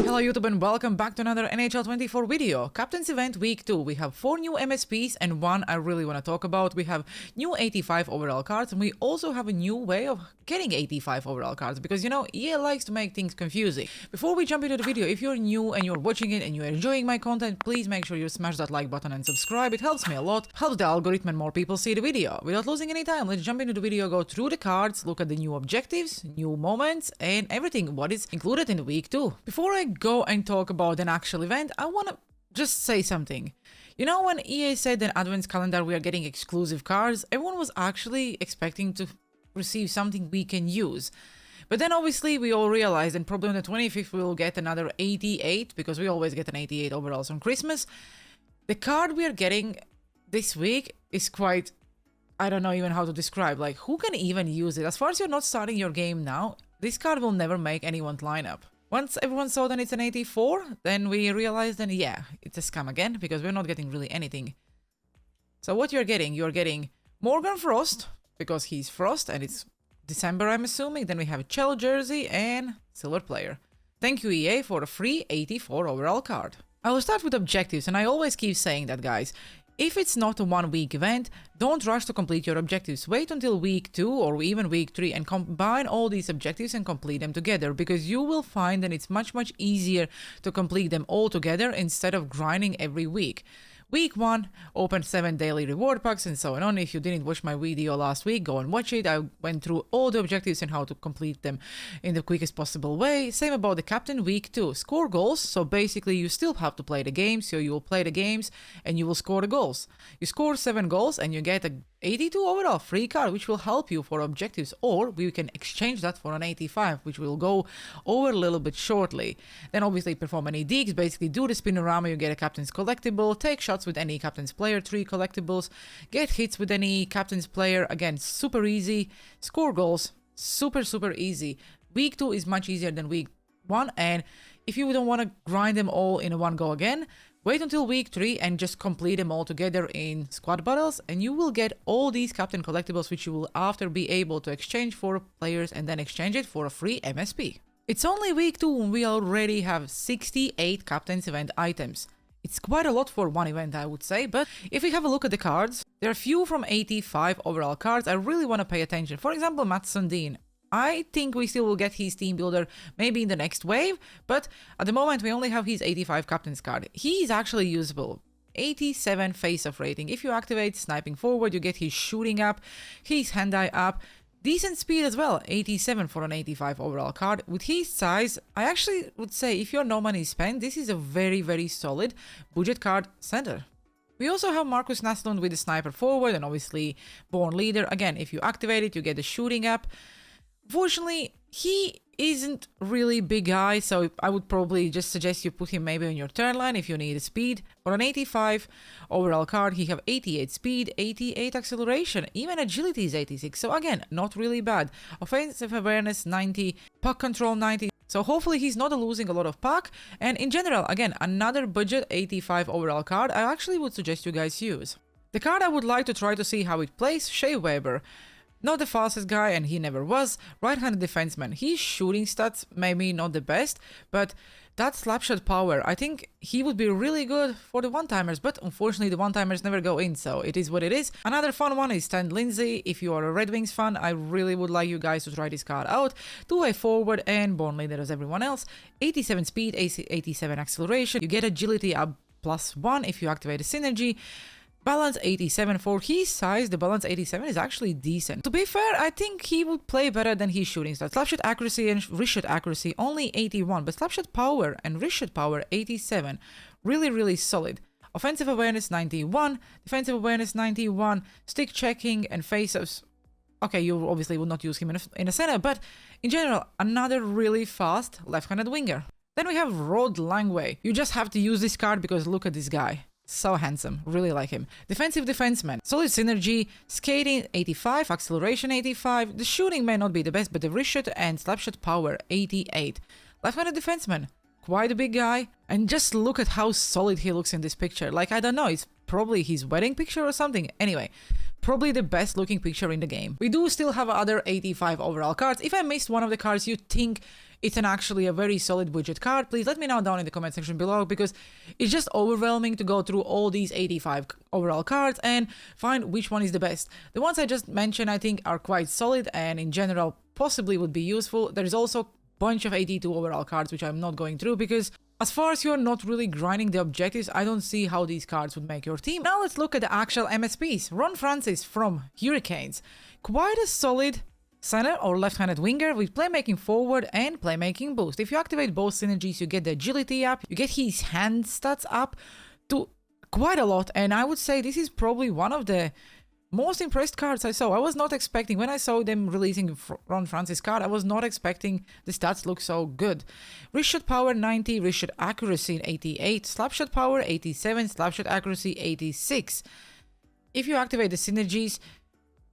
Hello YouTube and welcome back to another NHL 24 video. Captain's Event Week 2. We have 4 new MSPs and one I really want to talk about. We have new 85 overall cards and we also have a new way of getting 85 overall cards because you know EA likes to make things confusing. Before we jump into the video, if you're new and you're watching it and you're enjoying my content, please make sure you smash that like button and subscribe. It helps me a lot, helps the algorithm and more people see the video. Without losing any time, let's jump into the video, go through the cards, look at the new objectives, new moments and everything what is included in week 2. Before I go and talk about an actual event, I want to just say something. You know, when EA said in Advent Calendar we are getting exclusive cards, everyone was actually expecting to receive something we can use. But then obviously we all realized, and probably on the 25th we will get another 88, because we always get an 88 overalls on Christmas. The card we are getting this week is quite, I don't know even how to describe, like who can even use it? As far as you're not starting your game now, this card will never make anyone's lineup. Once everyone saw that it's an 84, then we realized then yeah, it's a scam again, because we're not getting really anything. So what you're getting Morgan Frost, because he's Frost and it's December I'm assuming, then we have a Chell jersey and silver player. Thank you EA for a free 84 overall card. I will start with objectives, and I always keep saying that, guys. If it's not a 1 week event, don't rush to complete your objectives. Wait until week 2 or even week 3 and combine all these objectives and complete them together, because you will find that it's much easier to complete them all together instead of grinding every week. Week 1, open 7 daily reward packs and so on. If you didn't watch my video last week, go and watch it. I went through all the objectives and how to complete them in the quickest possible way. Same about the captain week 2. Score goals. So basically you still have to play the game. So you will play the games and you will score the goals. You score 7 goals and you get a 82 overall free card, which will help you for objectives, or we can exchange that for an 85, which we'll go over a little bit shortly. Then obviously perform any digs, basically do the spinorama, you get a captain's collectible, take shots with any captain's player, 3 collectibles, get hits with any captain's player, again super easy, score goals, super easy. Week 2 is much easier than week 1, and if you don't want to grind them all in one go again, wait until week 3 and just complete them all together in squad battles, and you will get all these captain collectibles, which you will after be able to exchange for players and then exchange it for a free MSP. It's only week 2 and we already have 68 captain's event items. It's quite a lot for one event, I would say, but if we have a look at the cards, there are a few from 85 overall cards I really want to pay attention. For example, Matt Sundin. I think we still will get his team builder maybe in the next wave, but at the moment we only have his 85 captain's card. He is actually usable. 87 face-off rating. If you activate sniping forward, you get his shooting up, his hand-eye up, decent speed as well, 87 for an 85 overall card. With his size, I actually would say if you're no money spent, this is a very solid budget card center. We also have Marcus Naslund with the sniper forward and obviously Born Leader. Again, if you activate it, you get the shooting up. Fortunately, he isn't really big guy, so I would probably just suggest you put him maybe on your turn line if you need speed. For an 85 overall card, he have 88 speed, 88 acceleration, even agility is 86, so again, not really bad. Offensive awareness 90, puck control 90, so hopefully he's not losing a lot of puck. And in general, again, another budget 85 overall card I actually would suggest you guys use. The card I would like to try to see how it plays, Shea Weber. Not the fastest guy, and he never was. Right-handed defenseman. His shooting stats maybe not the best, but that slapshot power, I think he would be really good for the one-timers, but unfortunately the one-timers never go in, so it is what it is. Another fun one is Stan Lindsay. If you are a Red Wings fan, I really would like you guys to try this card out. Two-way forward and Born Leader as everyone else. 87 speed, 87 acceleration. You get agility up +1 if you activate a synergy. Balance 87. For his size, the balance 87 is actually decent. To be fair, I think he would play better than his shooting stats. Slapshot accuracy and wrist shot accuracy only 81, but slapshot power and wrist shot power 87. Really solid. Offensive awareness 91, defensive awareness 91, stick checking and face-offs. Okay, you obviously would not use him in a center, but in general, another really fast left-handed winger. Then we have Rod Langway. You just have to use this card because look at this guy. So handsome, really like him. Defensive defenseman, solid synergy, skating 85, acceleration 85. The shooting may not be the best, but the wrist shot and slapshot power 88. Left-handed defenseman, quite a big guy, and just look at how solid he looks in this picture. Like, I don't know, it's probably his wedding picture or something. Anyway, probably the best looking picture in the game. We do still have other 85 overall cards. If I missed one of the cards you think it's actually a very solid budget card. Please let me know down in the comment section below, because it's just overwhelming to go through all these 85 overall cards and find which one is the best. The ones I just mentioned I think are quite solid and in general possibly would be useful. There is also a bunch of 82 overall cards which I'm not going through, because as far as you're not really grinding the objectives, I don't see how these cards would make your team. Now let's look at the actual MSPs. Ron Francis from Hurricanes. Quite a solid center or left-handed winger with playmaking forward and playmaking boost. If you activate both synergies, you get the agility up, you get his hand stats up to quite a lot, and I would say this is probably one of the most impressed cards I saw. I was not expecting, when I saw them releasing Ron Francis card, I was not expecting the stats look so good. Wrist shot power 90, wrist shot accuracy 88, slap shot power 87, slap shot accuracy 86. If you activate the synergies,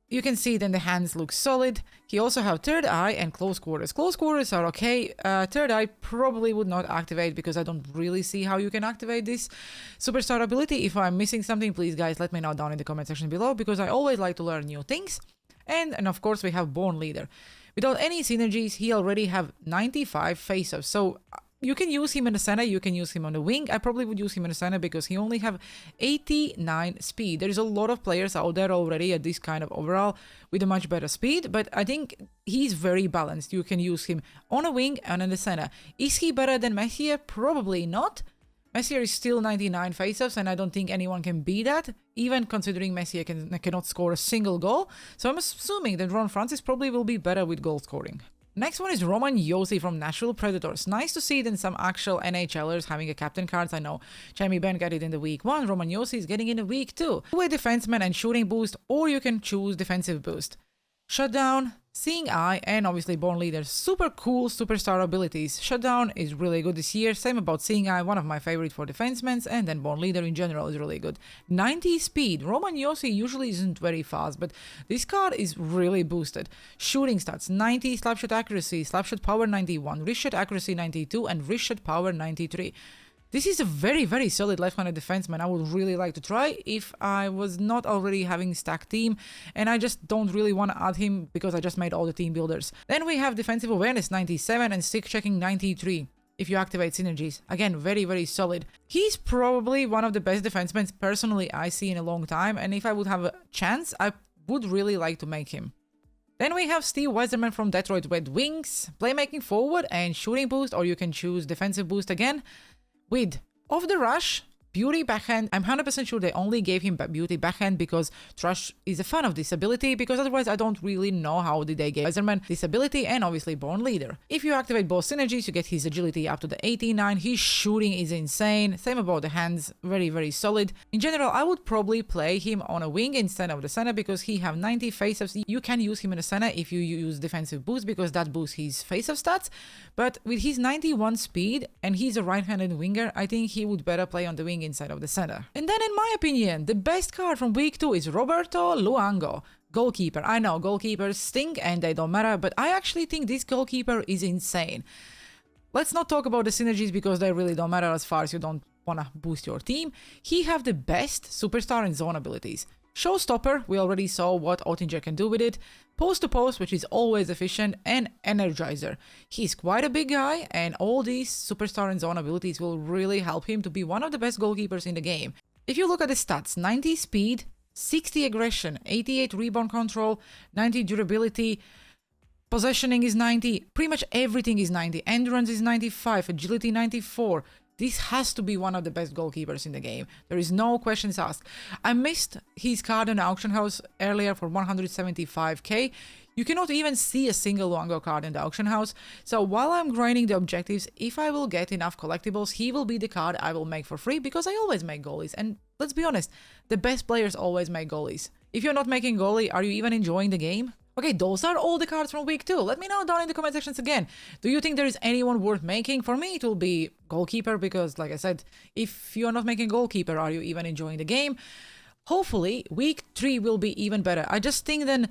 you can see then the hands look solid. He also have third eye and close quarters. Close quarters are okay. Third eye probably would not activate, because I don't really see how you can activate this superstar ability. If I'm missing something, please guys let me know down in the comment section below, because I always like to learn new things. And of course we have Born Leader. Without any synergies, he already have 95 face-offs. So you can use him in the center, you can use him on the wing. I probably would use him in the center because he only have 89 speed. There is a lot of players out there already at this kind of overall with a much better speed, but I think he's very balanced. You can use him on a wing and in the center. Is he better than Messier? Probably not. Messier is still 99 faceoffs, and I don't think anyone can beat that, even considering Messier cannot score a single goal. So I'm assuming that Ron Francis probably will be better with goal scoring. Next one is Roman Josi from Nashville Predators. Nice to see then some actual NHLers having a captain cards. I know Jamie Benn got it in the week 1, Roman Josi is getting in the week 2. Two-way defenseman and shooting boost, or you can choose defensive boost. Shutdown, Seeing Eye, and obviously Born Leader. Super cool superstar abilities. Shutdown is really good this year. Same about Seeing Eye, one of my favorite for defensemen, and then Born Leader in general is really good. 90 speed. Roman Josi usually isn't very fast, but this card is really boosted. Shooting stats 90, slapshot accuracy, slapshot power 91, wrist shot accuracy 92, and wrist shot power 93. This is a very, very solid left-handed defenseman. I would really like to try if I was not already having stacked team, and I just don't really want to add him because I just made all the team builders. Then we have defensive awareness 97 and stick checking 93. If you activate synergies, again, very, very solid. He's probably one of the best defensemen personally I see in a long time, and if I would have a chance, I would really like to make him. Then we have Steve Weiserman from Detroit Red Wings, playmaking forward and shooting boost, or you can choose defensive boost again. With Off the Rush, Beauty Backhand. I'm 100% sure they only gave him Beauty Backhand because Trash is a fan of this ability, because otherwise I don't really know how did they give Weiserman this ability, and obviously Born Leader. If you activate both synergies, you get his agility up to the 89, his shooting is insane, same about the hands, very, very solid. In general, I would probably play him on a wing instead of the center because he have 90 face-offs. You can use him in the center if you use defensive boost because that boosts his face-off stats, but with his 91 speed and he's a right-handed winger, I think he would better play on the wing inside of the center. And then in my opinion, the best card from week 2 is Roberto Luongo. Goalkeeper. I know goalkeepers stink and they don't matter, but I actually think this goalkeeper is insane. Let's not talk about the synergies because they really don't matter as far as you don't want to boost your team. He have the best superstar and zone abilities. Showstopper, we already saw what Oettinger can do with it. Post to post, which is always efficient, and Energizer. He's quite a big guy, and all these superstar and zone abilities will really help him to be one of the best goalkeepers in the game. If you look at the stats, 90 speed, 60 aggression, 88 rebound control, 90 durability, possessioning is 90, pretty much everything is 90, endurance is 95, agility 94. This has to be one of the best goalkeepers in the game. There is no questions asked. I missed his card in the auction house earlier for 175k. You cannot even see a single Luongo card in the auction house. So while I'm grinding the objectives, if I will get enough collectibles, he will be the card I will make for free because I always make goalies. And let's be honest, the best players always make goalies. If you're not making goalie, are you even enjoying the game? Okay, those are all the cards from week 2. Let me know down in the comment sections again. Do you think there is anyone worth making? For me, it will be goalkeeper because, like I said, if you're not making goalkeeper, are you even enjoying the game? Hopefully, week 3 will be even better. I just think then,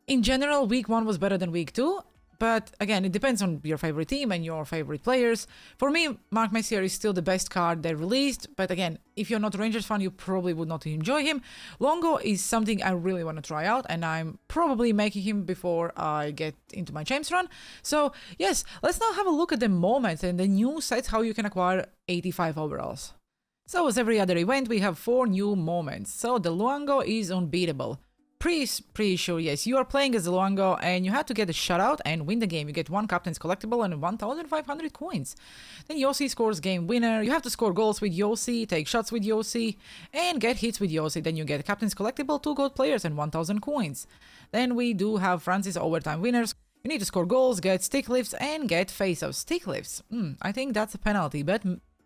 in general, week 1 was better than week 2. but again, it depends on your favorite team and your favorite players. For me, Mark Messier is still the best card they released, but again, if you're not a Rangers fan, you probably would not enjoy him. Longo is something I really want to try out, and I'm probably making him before I get into my James run. So yes, let's now have a look at the moments and the new sets, how you can acquire 85 overalls. So as every other event, we have 4 new moments. So the Luongo is unbeatable. Pretty sure, yes, you are playing as Luongo and you have to get a shutout and win the game. You get 1 captain's collectible and 1,500 coins. Then Yossi scores game winner. You have to score goals with Yossi, take shots with Yossi, and get hits with Yossi. Then you get captain's collectible, 2 gold players and 1,000 coins. Then we do have Francis overtime winners. You need to score goals, get stick lifts, and get face-offs. Stick lifts. I think that's a penalty, but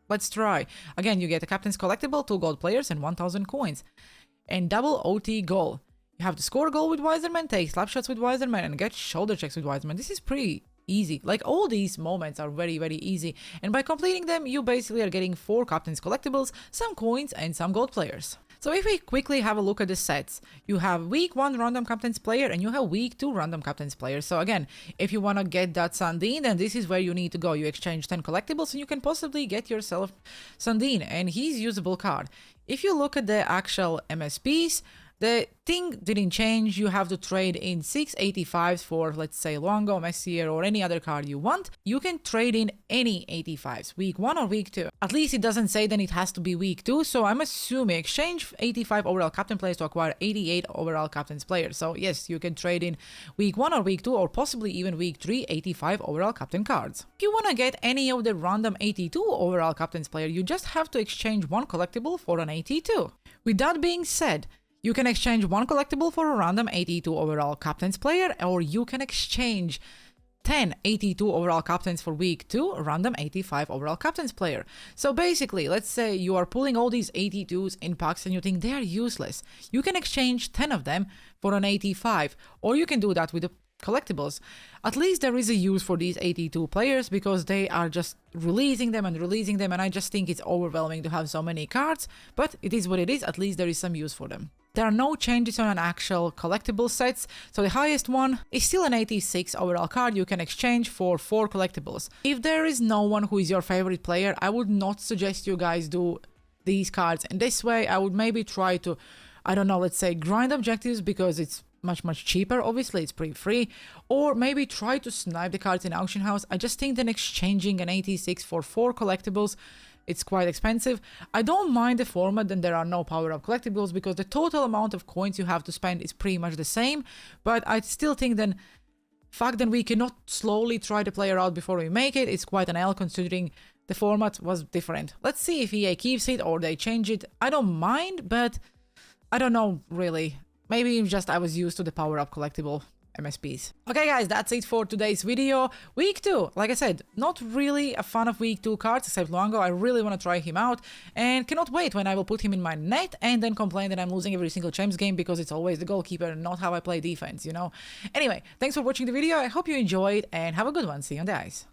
let's try. Again, you get a captain's collectible, 2 gold players, and 1,000 coins. And double OT goal. You have to score a goal with Wiserman, take slap shots with Wiserman, and get shoulder checks with Wiserman. This is pretty easy. Like, all these moments are very, very easy. And by completing them, you basically are getting 4 captain's collectibles, some coins, and some gold players. So if we quickly have a look at the sets, you have week 1 random captain's player and you have week 2 random captain's player. So again, if you want to get that Sandin, then this is where you need to go. You exchange 10 collectibles and you can possibly get yourself Sandin, and he's usable card. If you look at the actual MSPs, the thing didn't change. You have to trade in 6 85s for, let's say, Luongo, Messier, or any other card you want. You can trade in any 85s, week 1 or week 2. At least it doesn't say then it has to be week 2, so I'm assuming exchange 85 overall captain players to acquire 88 overall captain's players. So yes, you can trade in week 1 or week 2, or possibly even week 3, 85 overall captain cards. If you want to get any of the random 82 overall captain's player, you just have to exchange 1 collectible for an 82. With that being said, you can exchange 1 collectible for a random 82 overall captain's player, or you can exchange 10 82 overall captains for week 2, a random 85 overall captain's player. So basically, let's say you are pulling all these 82s in packs and you think they are useless. You can exchange 10 of them for an 85, or you can do that with the collectibles. At least there is a use for these 82 players, because they are just releasing them, and I just think it's overwhelming to have so many cards, but it is what it is. At least there is some use for them. There are no changes on an actual collectible sets, so the highest one is still an 86 overall card you can exchange for 4 collectibles. If there is no one who is your favorite player, I would not suggest you guys do these cards in this way. I would maybe try to, I don't know, let's say grind objectives, because it's much cheaper. Obviously it's pretty free, or maybe try to snipe the cards in auction house. I just think that exchanging an 86 for 4 collectibles, it's quite expensive. I don't mind the format, then there are no power-up collectibles, because the total amount of coins you have to spend is pretty much the same, but I still think then fact that we cannot slowly try the player out before we make it, it's quite an L, considering the format was different. Let's see if EA keeps it or they change it. I don't mind, but I don't know really. Maybe just I was used to the power-up collectible MSPs. Okay guys, that's it for today's video. Week 2, like I said, not really a fan of week 2 cards except Luongo. I really want to try him out and cannot wait when I will put him in my net and then complain that I'm losing every single James game because it's always the goalkeeper, not how I play defense, you know? Anyway, thanks for watching the video. I hope you enjoyed and have a good one. See you on the ice.